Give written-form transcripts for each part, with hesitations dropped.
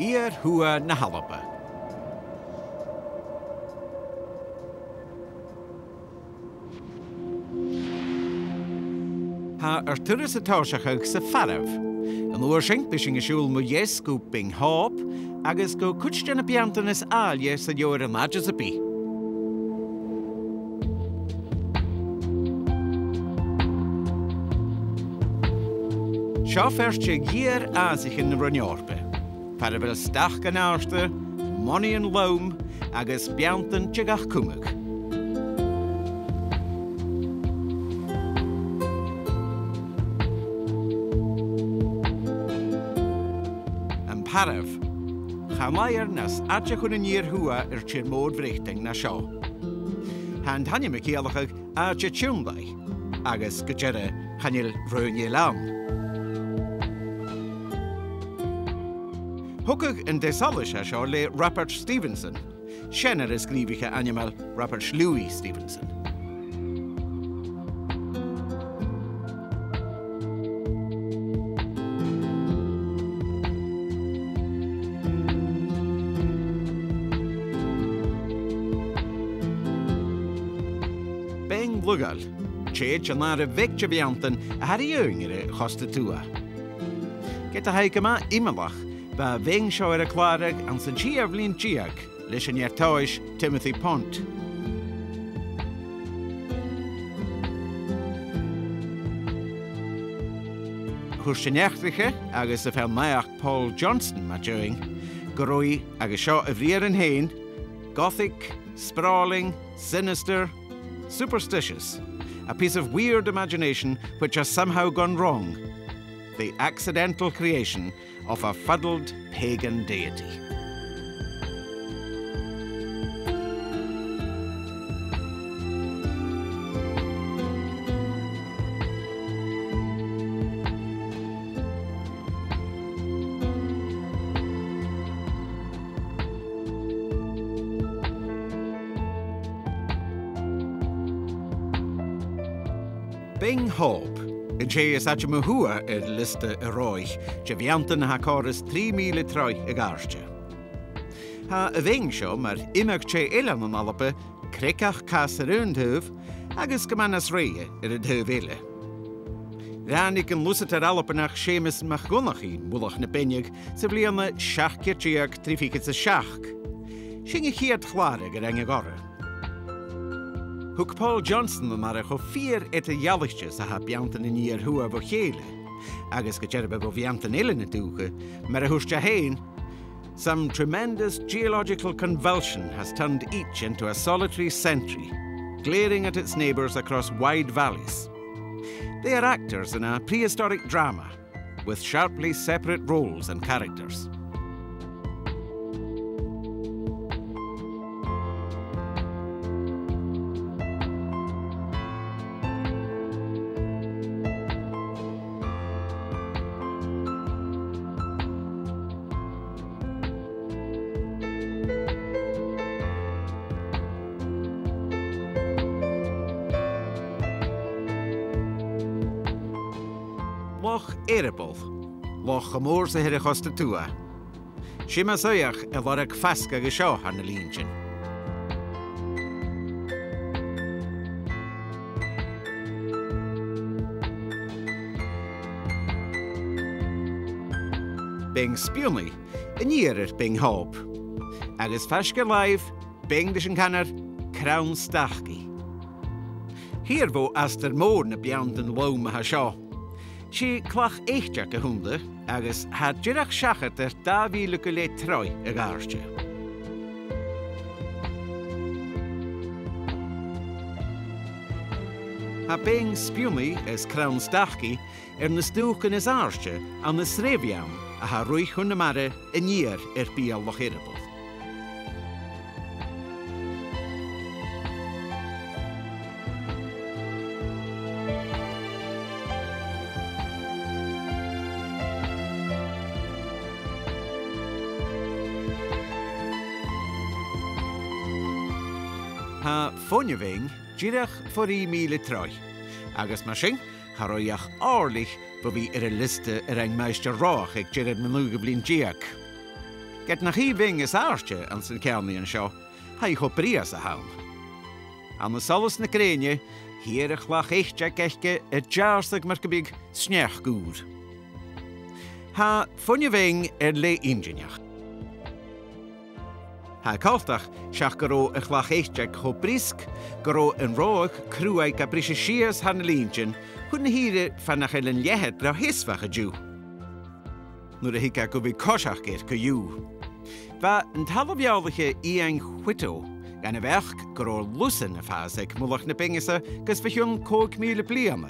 Iar hua na h-Alba. Ha turas atáiseach sa farabh. An uairsin bishing a siúl mo yes go bing hop, agus go cuiste na beanntan is eile sa deor an aidis a bí. Seo ferste gíar asichin na runneorbe. Farabhil stach gan áirste, money an loam, agus beanntan tegach cumach. Paraf, chamair nas adja chun an níor hua tír mód bhréchting na seo. Han hanne me céalachag adja tiúndai, agus go deire chanil roiné lam. Thugad an desális a seo le Robert Stevenson, senar is gríomhacha animal Robert Louis Stevenson. Lugal, chéad an lára bheicte beanntan a harí öngire chosta tua. Get a haig yma imelach ba bheing seo a clárag an san tíar blin tíag leis an iartáis Timothy Pont. Chuirsteneachtacha agus a feilmeach Paul Johnston ma doing, go rói agus seo a bhríar an hain, gothic, sprawling, sinister, superstitious, a piece of weird imagination which has somehow gone wrong, the accidental creation of a fuddled pagan deity. Bing Hope, in is at Mahua liste roich, je beanntan ha choras 3,000 troi a garste. Ha a bheing seo mar imach eile an Alba, crecach cas a rundhuv, agus gemanas reie a dhuv eile. Rannig an lusatar Alpanach Seamus Machgunachín, mulach na benig, sa bliana 6 trificit a 6. Singe chiad chláre go enge gorra. Hug Paul Johnston mar a cho 4 ete jallichtjes a ha beanntan in níor hua vo chéile, agus go deirbe vo beanntan eile na dúcha, mar a huiste hain, some tremendous geological convulsion has turned each into a solitary sentry, glaring at its neighbours across wide valleys. They are actors in a prehistoric drama, with sharply separate roles and characters. Loch Erebol, Loch Amor sa hir chosta tua. Shima soiach a lorag fasca go seo ar na líontin. Bing Spiúnaí, a níir Bing Hope. Agus fasca live, Bing dis an canar, Crown Stachgi. Hier vo astar mór na beanntan loam ha seo. Si clach éisteach a húnda, agus ha dúireach seachat 2,000 troi a gáirte. Ha Bing Spiúnaí is Crown Stachgi na stúchan is áirte an na sréimheann a ha roich chun na mara a níor bíal Loch Erebol. Ha fónjaving díreach 4,000 troi, agus mar sin charoiach áirlich bo bhí a liste ar ein meister ráach ag díread manúga blin díach. Get nach hi ving is aarstje aan zijn kernie en zo, hij go prias a haum. Aan de solis na krenje, hier glach echtje kechke het jaarstig merkebig snech goed. Ha funje ving le ingenjach. Ha kaltach shach garo a glach echtje go brisk, garo een roog kruai kaprische shias han lientjen, hun hier van nach een jehet dra hiswache ju. Nu de hika go bi koshach geet ko ju. Va een talabjouwige een whitto, gan een werk garo lussen af hasek mulach na pingese, gus vachung kook miele bliame.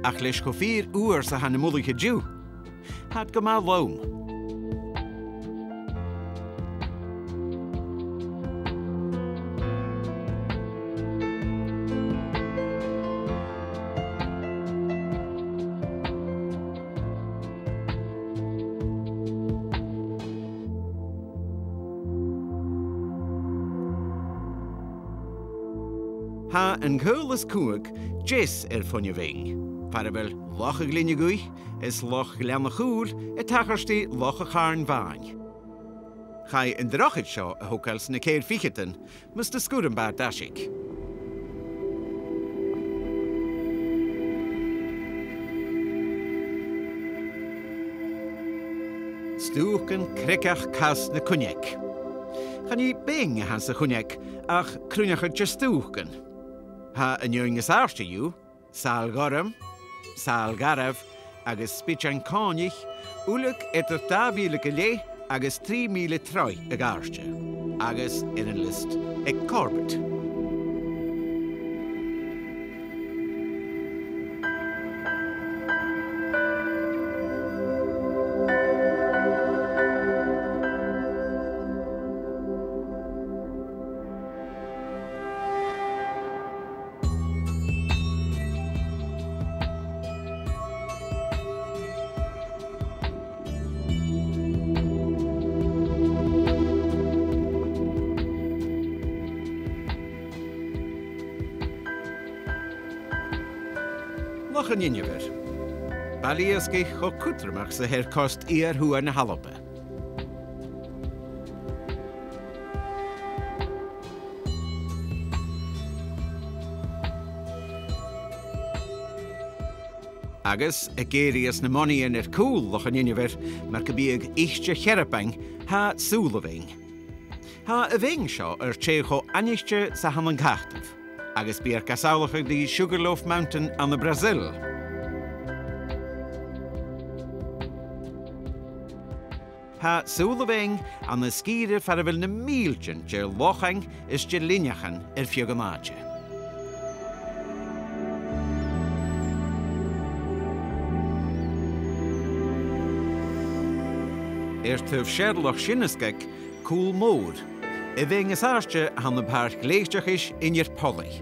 Ach lish go 4 uur sa han mullige ju. Had go mal loom. Ha een geulis koek, jis funje ving. Parabel loch glinje gui, is loch glemme goel, het tagersti loch garn vain. Ga je een drachit show hokels ne keer ficheten, moest de skoeden baat dashik. Stoeken krikkach kas ne cognac. Gaan je bing hans de cognac, ach krunjacher just stoeken. Ha een jonges aarste ju, sal gorm, sal garaf, agus spitjan konich, uluk etter tabielike le, agus 3 mile troi ag aarste, agus in een list ag corbet. Loch yn ingever. Baliaski cho kutremach se herkost hua na h-Alba. Agus, gerias na money in cool loch yn ingever, mar gebieg ichtje cherapang ha soeleving. Ha ving seo checho anichtje sa haman gachtef. Agus bier kasaulige die Sugarloaf Mountain aan de Brazil. Ha soeleving aan de skiede farvel ne mieltjen je lochang is je linjachen fjugenaatje. Eerst huf scherloch schinneskek cool moor. Ving is aarstje aan de paar gleestjach in je polly.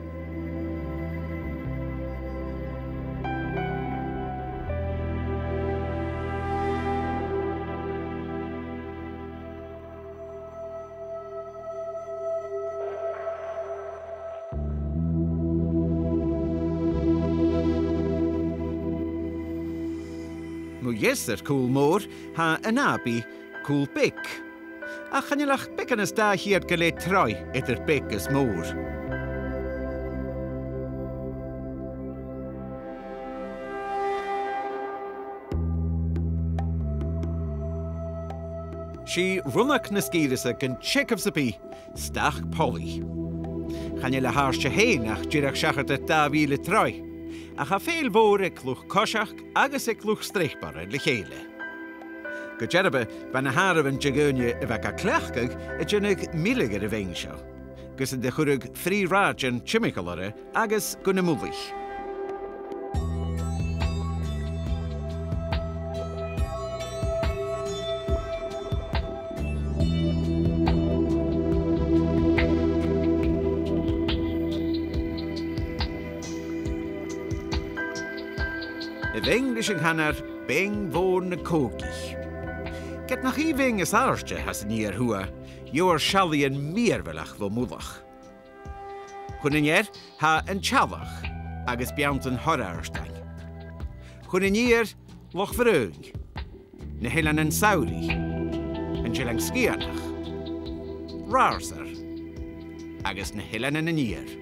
Moeister cool moor ha een abi cool pik. Ach gaan je lach pikken is daar hier geleid troi etter pik is moor. She runnach na skierisig en check of zapi, stach polly. Gaan je haarstje heen ach jirach schachert het daar wiele troi. Ach ha veel woorden kloeg koshach agus kloeg strichbare lichele. Gejerbe van haren jagunje vaka klachkig het jenig milligere vengsho. Gus de churug free raj en chimicolore agus gunemulich. Het Englische hanner beng woorne koki. Get nach ving is aarstje has nier hua, joor shalien meerwelach wo moedig. Goedenjer ha een chalach, agus beanntan horaarstein. Goedenjer loch vreung, ne helan een sauri. chilang skianach. Rarser, agus na hillan yn yr.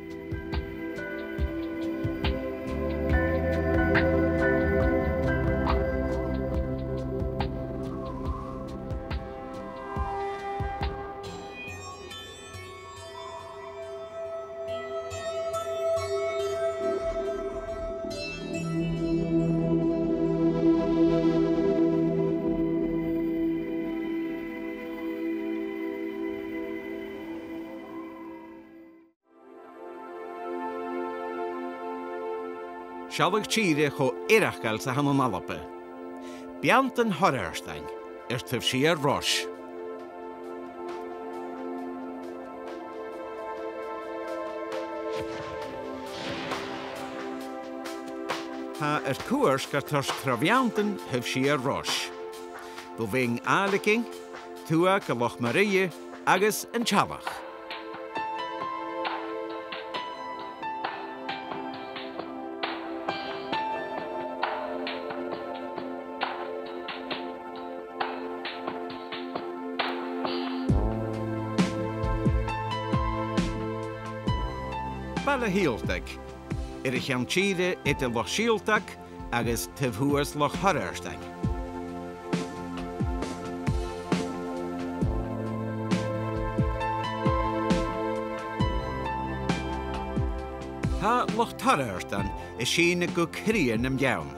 Sialwg tîre cho irachgael sa hannon alape. Beanntan h-Alba tyf siar rosh. Ha cwrs gar tors trafiantan hyf siar rosh. Bo ving aaliking, tua galoch Marie agus yn chalach. Bala hieltag, ich am tîre et loch sieltag agus tyfhuas loch h-Alba. Ha loch h-Alba sy'n go crien am iawn.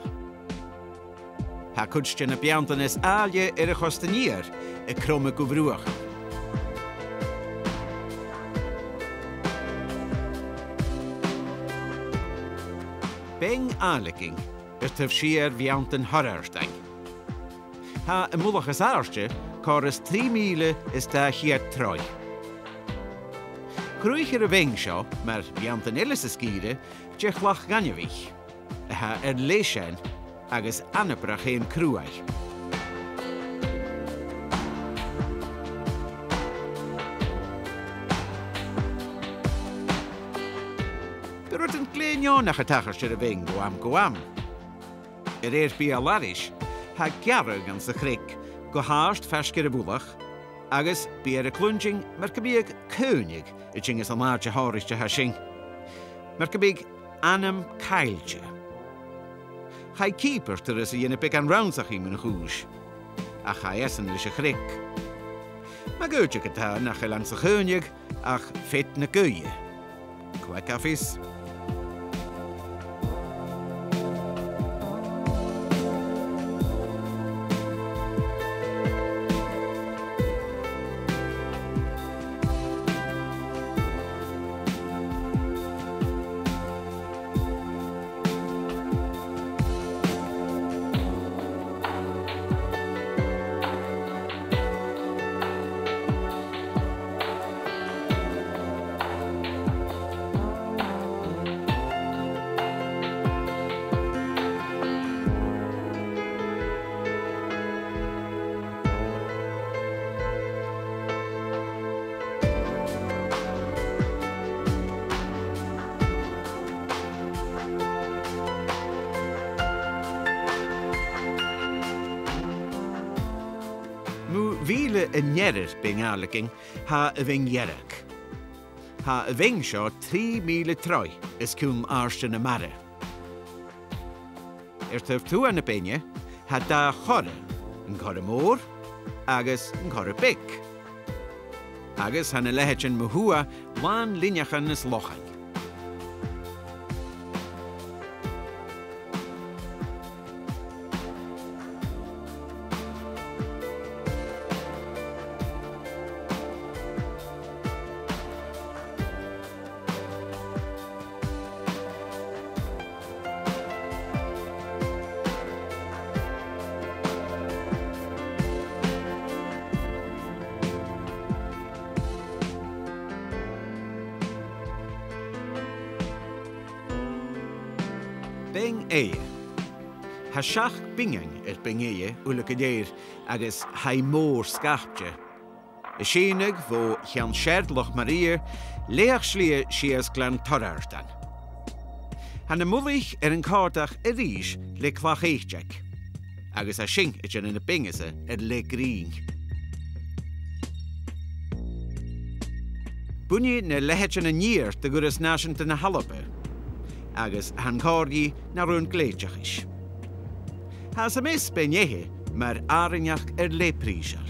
Ha cwtstyn y beanntan aile y chostanier y crom y gwfrwach. Bing aanleking tyf siar beanntan h-Alba. Ha mulach as aarste chorus 3 míle is da hier troi. Cruich ving seo, maar beanntan eile sa skire, lach ganjavich. Ha leishen agus anabrach een cruach. Rwyt yn glenio nach y tachar sy'r ving goam. Bi alarish, ha garag an sa chric, go haast fersgir y bwlach, agus bi y clwnging mar cabiag cwnig y jingas am archa horish ha sing. Mar cabiag anam cailche. Chai keeper ter is yn y big an rownsach im yn y chwys, a chai esan lys y chric. Ma gwydig gyda nach y lan sa cwnig, ach ffit na gwy. Cwa caffis. Vile en njerer bing aaliking ha ving jerk. Ha ving seo 3 míle troi is cum aarste na mare. Tyf tu an y binne ha da chorre, yn chorre môr, agus yn chorre bic. Agus han y lehetjen mahua wan linjachan is lochan. Bing eie. Ha seach Binnein bing eie ulig ydeir agus hai môr scarpje. Y sínig vo chan Sherdloch Marie leach slie sias glan h-Alba. Han y mwlich yn cardach rís le clach eichjek. Agus a sing yn y bingese le green. Bunne na lehéit na níir de gur is náisianta na h-Alba, agus han cóirí na rún gléiteachis. Tá sa mis benéthe mar áireneach lépríseal.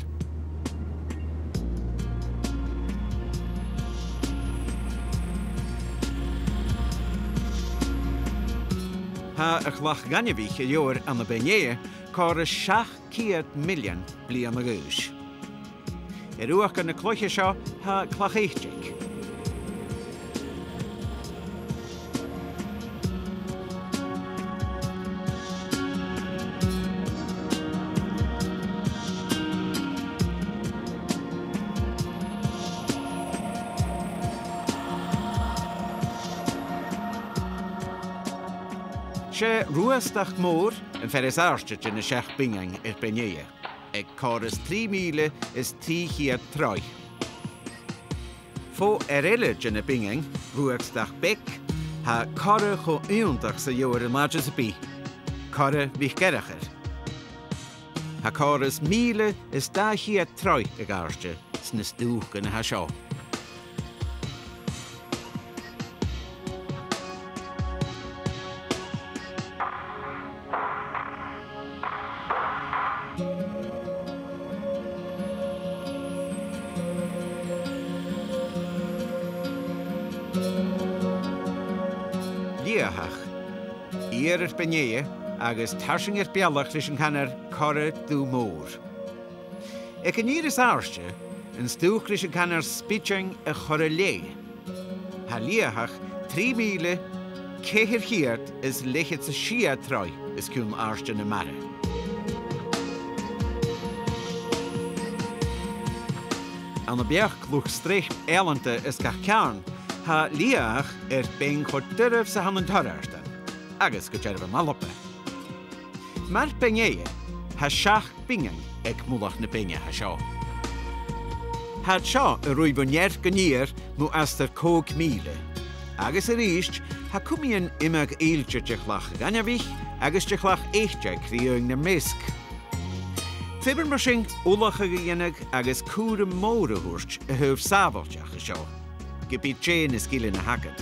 Tá a chlach gannevích a jóir an na benéthe córa 700 milliún bliain a gúis. Ruach an na cloiche seo tá clachéiteach. sé ruastach mór an feres áirsteach in na seach Binnein Binnein, ag córas 3,303. Fó eile na Binnein, ruastach bec, ha cara cho úntach sa jóir an láide sa bí, cara bhí gerachar. Ha córas 1,203 ag áirste sna stúch an na seo. Líahach, Binnein agus tarsing bealach leis an canar cara dú mór. Ag an íris áirste, an stúch leis an canar spitching a chora lé. Ha líahach 3,400 is leichet sa 6 is cúm áirste na mara. An na beach luch Streath eilenta is gach cearn, ha líach ben cho durbh sa han an tararta, agus go dearbh an h-Alba. Mar Binnein, ha 7 Binnein ag múlach na Binnein ha seo. Had seo a rúi bunneir go níor mú astar 5,000, agus a ríist ha cumíonn imag éilte de chlach gannevích agus de chlach éiste críoing na misc. Fibar mar sin úlacha go dhéanamh agus cúra móra thuairt a thuamh sábhailteach a seo. Go bíd Jane is gile na hagad.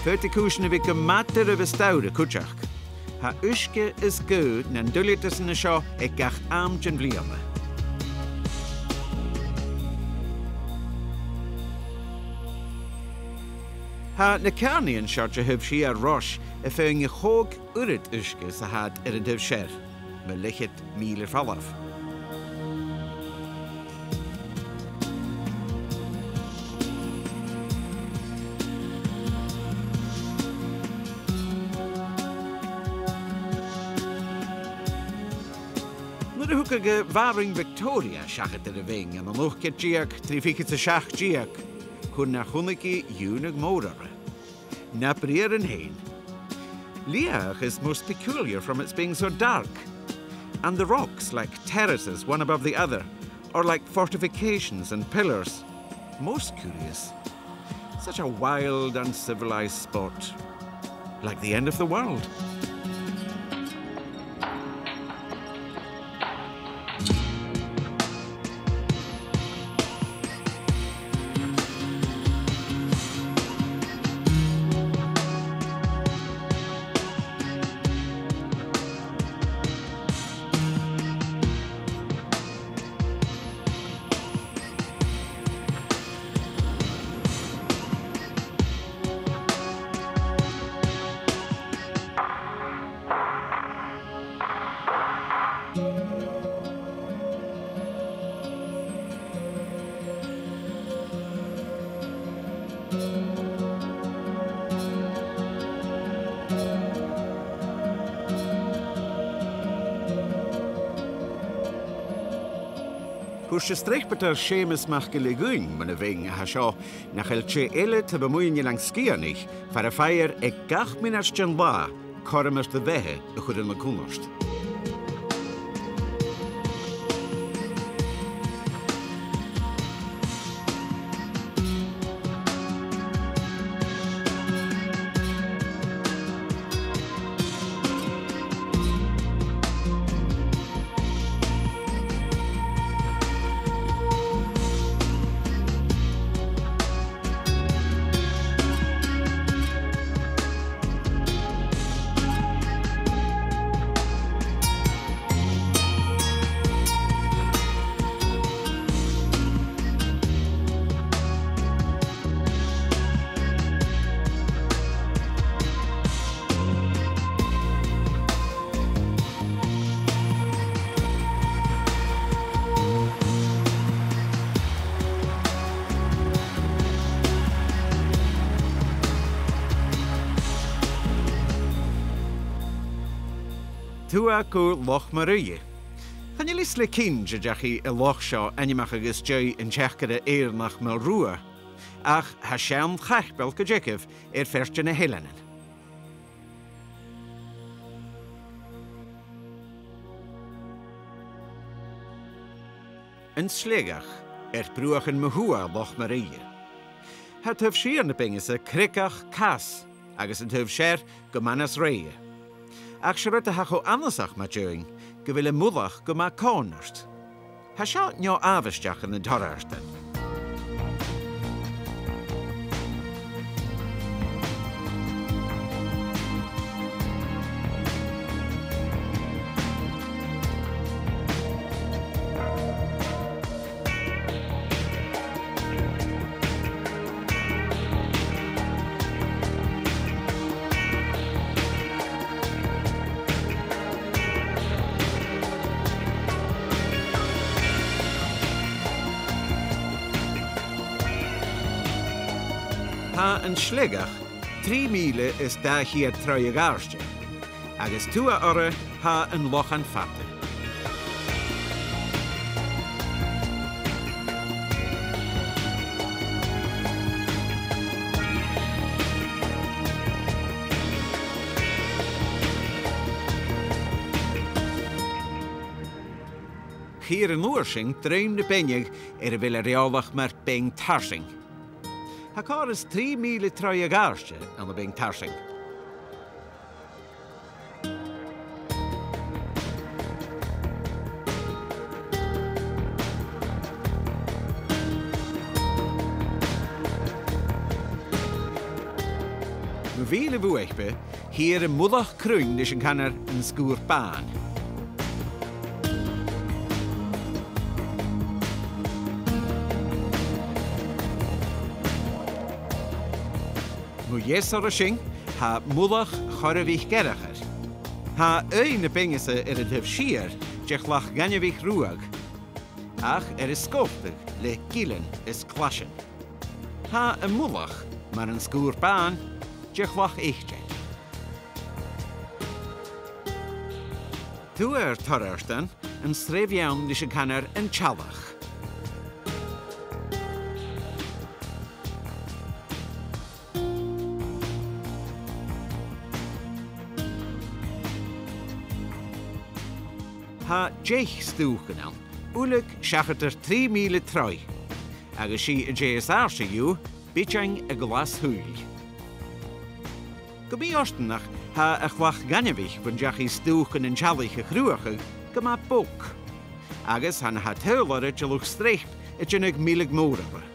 Fuirte cúisina bhí go matar a bheith staire cúteach. Ha uisce is go na dúlitas na seo ag gach amjan bliana. Ha na cearnaíonn seo de thubh sí ar rois a féin a chóg urid uisce sa had ar an dubh séir, me leichet 1,000 fallaf. Nuair a thug go bhharing Victoria seachat ar a bhéin an luchce díach tríficha sa seach díach chun na chunaicí dúnach mórara. Na bríar an hain. Líach is most peculiar from its being so dark, and the rocks like terraces one above the other, or like fortifications and pillars. Most curious. Such a wild, uncivilized spot. Like the end of the world. Chus sé streichbetar sémas mach go ligúin man a bhéin a seo nach chail sé eile tá bamúine lang scianich far a feir ag gach minast an lá choramas de bheitthe a chud an na cúnast. tua go loch Marie. Can je lisle kinge jachi a loch seo animach agus joy in chechkere nach melrua. Ach ha shan chachbel gejekev ferste na helenen. Een slegach bruach in mahua loch Marie. Het huf sier na bingese krikach kas, agus het huf sher gomanas reie. Ach shrute ha go andersach ma joing, gewille mudach go ma konert. Ha schaut njo avestjach in de torrersten. Ha een slegach, 3 mile is daar hier troiegaarstje. Agus tua orre ha een loch aan vatte. Hier in Oorsing dreemde Benjig wille reaalach maar beng tarsing. Hakar is 3 mile troiegaarstje aan de beng tarsing. Vele boeigbe, hier een moedig kruin dus een kanner een skoer Beann. Jesarashing ha moedig chorrewich gerriger. Ha eine pingese het hef schier, jechlach ganjewich ruag. Ach is skoftig, le kielen is klaschen. Ha een moedig, maar een skoer Beann, jechlach echtje. Toe torrersten, een streefjaun die kanner een chalach. Ha jeich stoechen aan. Oelijk schachet 3 mile troi. Agus si a JSR ju, bitjang a glas huil. Gobi ostenach ha a chwach ganjewich van jachi stoechen en chalige gruige gema bok. Agus han ha teulere jeluch Streath et jenig milig moorige.